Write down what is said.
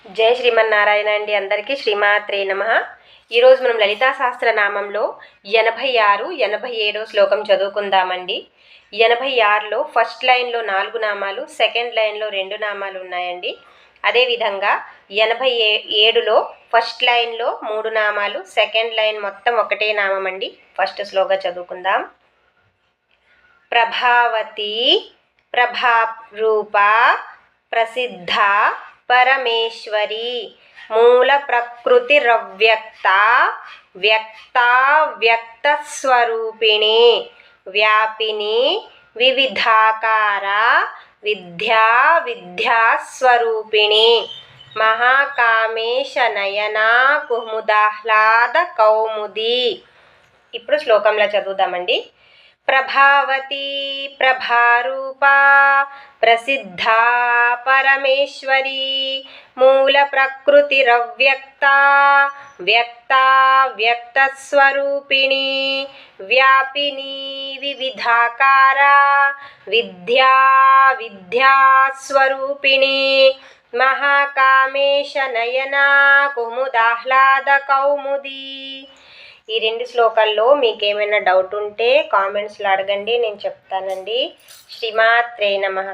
జై శ్రీమన్నారాయణ అండి. అందరికీ శ్రీమాత్రే నమః. ఈరోజు మనం లలితా సహస్రనామంలో 86, 87 శ్లోకం చదువుకుందామండి. 86లో ఫస్ట్ లైన్లో 4 నామాలు, సెకండ్ లైన్లో 2 నామాలు ఉన్నాయండి. అదేవిధంగా 87లో ఫస్ట్ లైన్లో 3 నామాలు, సెకండ్ లైన్ మొత్తం ఒకటే నామం అండి. ఫస్ట్ శ్లోకం చదువుకుందాం. ప్రభావతి ప్రభారూప ప్రసిద్ధ పరమేశ్వరి మూల ప్రకృతిరవ్యక్త వ్యక్త స్వరూపిణి వ్యాపిని వివిధాకార విద్యాస్వరూపిణి మహాకామేశ నయనా కుముదాహ్లాద కౌముది. ఇప్పుడు శ్లోకంలో చదువుదామండి. ప్రభావతి ప్రభారూప ప్రసిద్ధ పరమేశ్వరి మూల ప్రకృతిరవ్యక్త వ్యక్త స్వరూపిణి వ్యాపిని వివిధాకార విద్యాస్వరూపిణి మహాకామేశ నయనా కుముదాహ్లాద కౌముది. ఈ 2 శ్లోకాల్లో మీకు ఏమైనా డౌట్ ఉంటే కామెంట్స్లో అడగండి, నేను చెప్తానండి. శ్రీమాత్రే నమః.